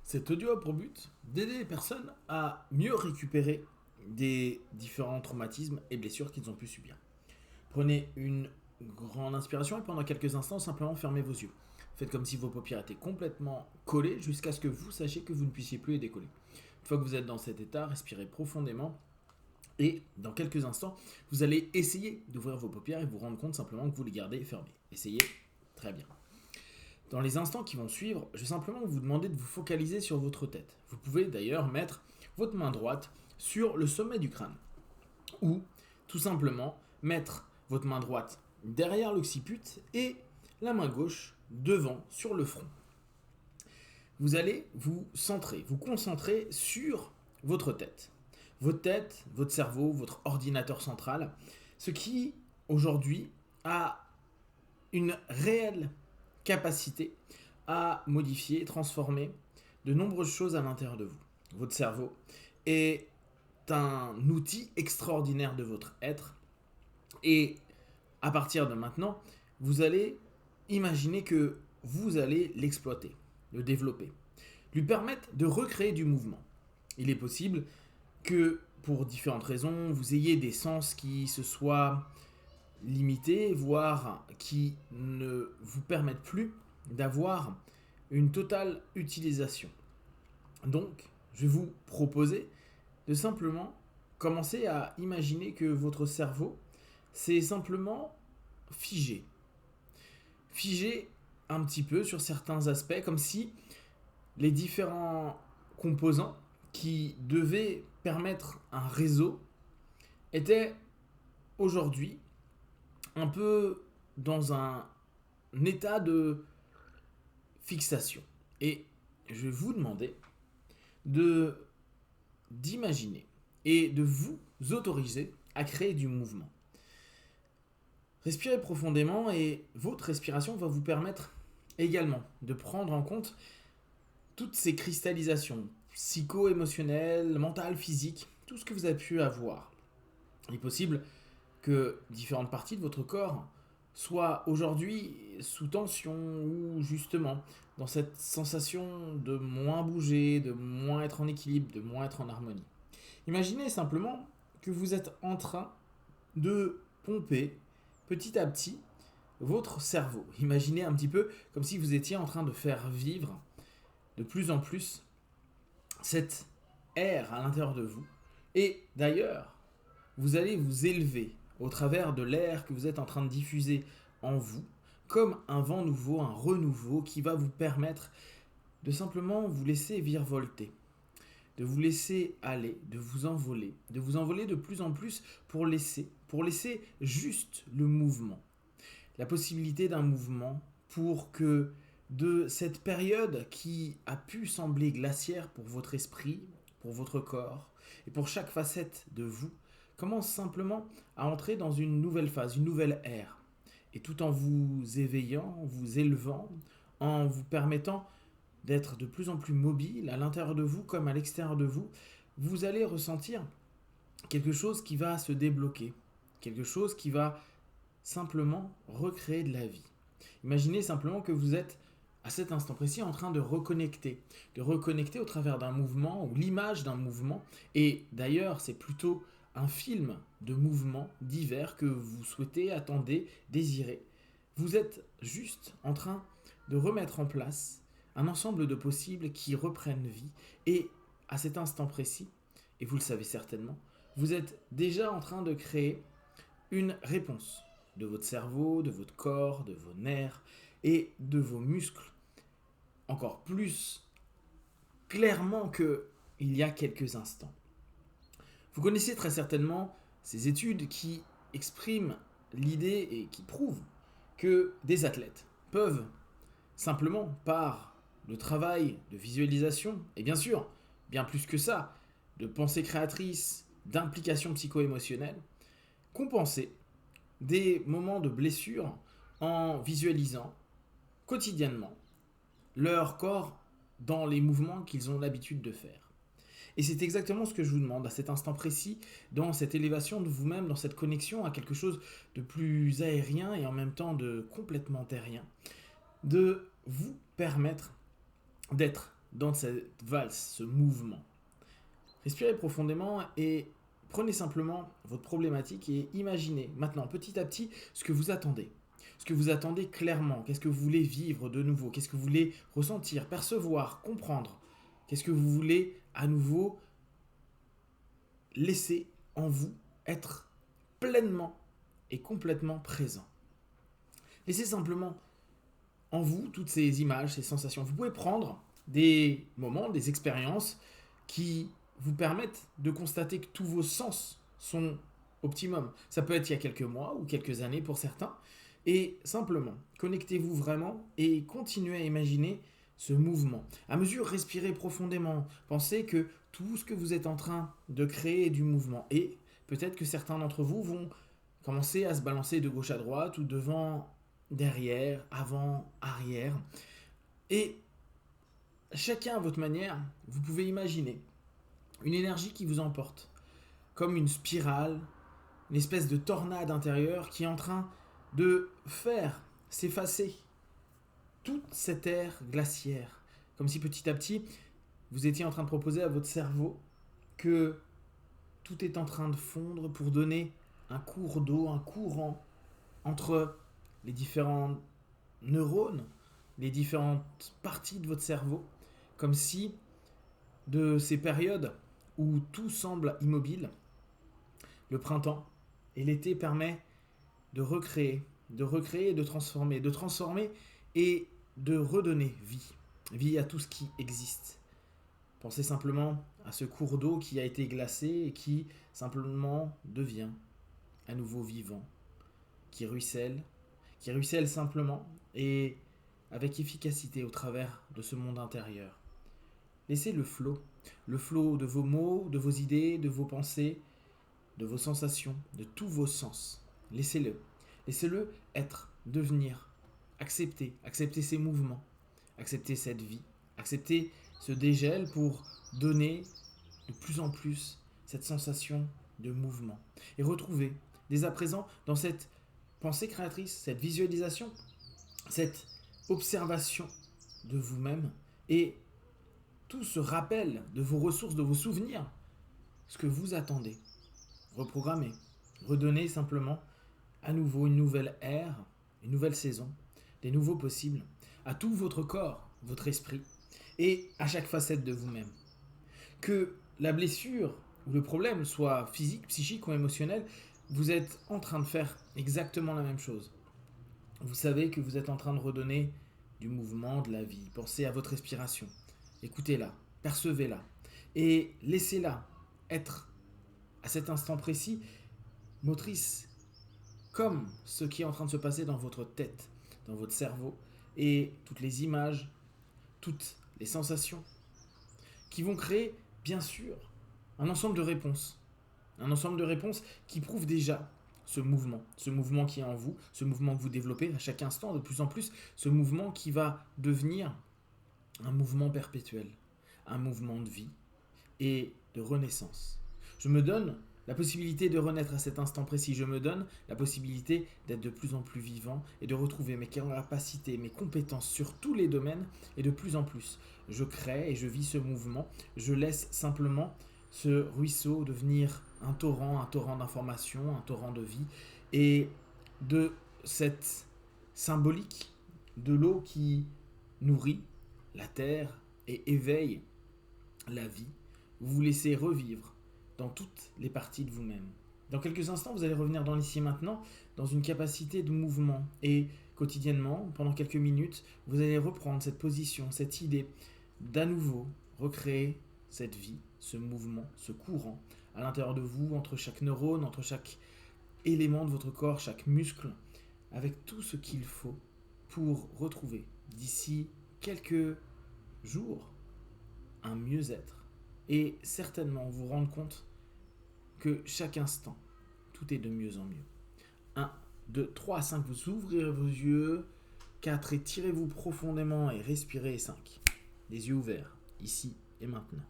Cet audio a pour but d'aider les personnes à mieux récupérer des différents traumatismes et blessures qu'ils ont pu subir. Prenez une grande inspiration et pendant quelques instants, simplement fermez vos yeux. Faites comme si vos paupières étaient complètement collées jusqu'à ce que vous sachiez que vous ne puissiez plus les décoller. Une fois que vous êtes dans cet état, respirez profondément et dans quelques instants, vous allez essayer d'ouvrir vos paupières et vous rendre compte simplement que vous les gardez fermées. Essayez, très bien. Dans les instants qui vont suivre, je vais simplement vous demander de vous focaliser sur votre tête. Vous pouvez d'ailleurs mettre votre main droite sur le sommet du crâne ou tout simplement mettre votre main droite derrière l'occiput et la main gauche devant sur le front. Vous allez vous centrer, vous concentrer sur votre tête. Votre tête, votre cerveau, votre ordinateur central, ce qui aujourd'hui a une réelle capacité à modifier, transformer de nombreuses choses à l'intérieur de vous. Votre cerveau est un outil extraordinaire de votre être et à partir de maintenant, vous allez imaginer que vous allez l'exploiter, le développer, lui permettre de recréer du mouvement. Il est possible que pour différentes raisons, vous ayez des sens qui se soient limités, voire qui ne vous permettent plus d'avoir une totale utilisation. Donc, je vais vous proposer de simplement commencer à imaginer que votre cerveau, c'est simplement figé. Figé un petit peu sur certains aspects, comme si les différents composants qui devaient permettre un réseau étaient aujourd'hui un peu dans un état de fixation. Et je vais vous demander d'imaginer et de vous autoriser à créer du mouvement. Respirez profondément et votre respiration va vous permettre également de prendre en compte toutes ces cristallisations psycho-émotionnelles, mentales, physiques, tout ce que vous avez pu avoir. Il est possible que différentes parties de votre corps soient aujourd'hui sous tension ou justement dans cette sensation de moins bouger, de moins être en équilibre, de moins être en harmonie. Imaginez simplement que vous êtes en train de pomper petit à petit votre cerveau. Imaginez un petit peu comme si vous étiez en train de faire vivre de plus en plus cet air à l'intérieur de vous. Et d'ailleurs, vous allez vous élever au travers de l'air que vous êtes en train de diffuser en vous, comme un vent nouveau, un renouveau qui va vous permettre de simplement vous laisser virevolter, de vous laisser aller, de vous envoler de plus en plus pour laisser juste le mouvement, la possibilité d'un mouvement pour que de cette période qui a pu sembler glaciaire pour votre esprit, pour votre corps et pour chaque facette de vous, commence simplement à entrer dans une nouvelle phase, une nouvelle ère. Et tout en vous éveillant, en vous élevant, en vous permettant d'être de plus en plus mobile à l'intérieur de vous comme à l'extérieur de vous, vous allez ressentir quelque chose qui va se débloquer, quelque chose qui va simplement recréer de la vie. Imaginez simplement que vous êtes à cet instant précis en train de reconnecter au travers d'un mouvement ou l'image d'un mouvement. Et d'ailleurs, c'est plutôt un film de mouvements divers que vous souhaitez, attendez, désirez. Vous êtes juste en train de remettre en place un ensemble de possibles qui reprennent vie. Et à cet instant précis, et vous le savez certainement, vous êtes déjà en train de créer une réponse de votre cerveau, de votre corps, de vos nerfs et de vos muscles, encore plus clairement qu'il y a quelques instants. Vous connaissez très certainement ces études qui expriment l'idée et qui prouvent que des athlètes peuvent simplement par le travail de visualisation, et bien sûr, bien plus que ça, de pensée créatrice, d'implication psycho-émotionnelle, compenser des moments de blessure en visualisant quotidiennement leur corps dans les mouvements qu'ils ont l'habitude de faire. Et c'est exactement ce que je vous demande à cet instant précis, dans cette élévation de vous-même, dans cette connexion à quelque chose de plus aérien et en même temps de complètement terrien, de vous permettre d'être dans cette valse, ce mouvement. Respirez profondément et prenez simplement votre problématique et imaginez maintenant petit à petit ce que vous attendez. Ce que vous attendez clairement. Qu'est-ce que vous voulez vivre de nouveau? Qu'est-ce que vous voulez ressentir, percevoir, comprendre? Qu'est-ce que vous voulez à nouveau laisser en vous être pleinement et complètement présent? Laissez simplement en vous toutes ces images, ces sensations. Vous pouvez prendre des moments, des expériences qui vous permettent de constater que tous vos sens sont optimum. Ça peut être il y a quelques mois ou quelques années pour certains. Et simplement, connectez-vous vraiment et continuez à imaginer ce mouvement. À mesure, respirez profondément. Pensez que tout ce que vous êtes en train de créer est du mouvement. Et peut-être que certains d'entre vous vont commencer à se balancer de gauche à droite ou devant, derrière, avant, arrière. Et chacun à votre manière, vous pouvez imaginer une énergie qui vous emporte, comme une spirale, une espèce de tornade intérieure qui est en train de faire s'effacer toute cette ère glaciaire. Comme si petit à petit, vous étiez en train de proposer à votre cerveau que tout est en train de fondre pour donner un cours d'eau, un courant entre les différents neurones, les différentes parties de votre cerveau, comme si de ces périodes où tout semble immobile, le printemps et l'été permet de recréer et de transformer et de redonner vie à tout ce qui existe. Pensez simplement à ce cours d'eau qui a été glacé et qui simplement devient à nouveau vivant, qui ruisselle simplement et avec efficacité au travers de ce monde intérieur. Laissez le flot de vos mots, de vos idées, de vos pensées, de vos sensations, de tous vos sens. Laissez-le être, devenir, accepter ces mouvements, accepter cette vie, accepter ce dégel pour donner de plus en plus cette sensation de mouvement. Et retrouver dès à présent dans cette pensée créatrice, cette visualisation, cette observation de vous-même et tout ce rappel de vos ressources, de vos souvenirs, ce que vous attendez. Reprogrammer, redonner simplement à nouveau une nouvelle ère, une nouvelle saison, des nouveaux possibles à tout votre corps, votre esprit et à chaque facette de vous-même. Que la blessure ou le problème soit physique, psychique ou émotionnel, vous êtes en train de faire exactement la même chose. Vous savez que vous êtes en train de redonner du mouvement, de la vie. Pensez à votre respiration. Écoutez-la, percevez-la et laissez-la être à cet instant précis motrice comme ce qui est en train de se passer dans votre tête, dans votre cerveau et toutes les images, toutes les sensations qui vont créer bien sûr un ensemble de réponses. Un ensemble de réponses qui prouvent déjà ce mouvement qui est en vous, ce mouvement que vous développez à chaque instant de plus en plus, ce mouvement qui va devenir un mouvement perpétuel, un mouvement de vie et de renaissance. Je me donne la possibilité de renaître à cet instant précis, je me donne la possibilité d'être de plus en plus vivant et de retrouver mes capacités, mes compétences sur tous les domaines et de plus en plus. Je crée et je vis ce mouvement, je laisse simplement ce ruisseau devenir un torrent d'informations, un torrent de vie et de cette symbolique de l'eau qui nourrit la terre et éveille la vie. Vous vous laissez revivre dans toutes les parties de vous-même. Dans quelques instants, vous allez revenir dans l'ici et maintenant, dans une capacité de mouvement. Et quotidiennement, pendant quelques minutes, vous allez reprendre cette position, cette idée, d'à nouveau recréer cette vie, ce mouvement, ce courant, à l'intérieur de vous, entre chaque neurone, entre chaque élément de votre corps, chaque muscle, avec tout ce qu'il faut pour retrouver, d'ici quelques jours, un mieux-être. Et certainement vous rendre compte que chaque instant, tout est de mieux en mieux. 1, 2, 3, 5, vous ouvrez vos yeux. 4, étirez-vous profondément et respirez. 5, les yeux ouverts, ici et maintenant.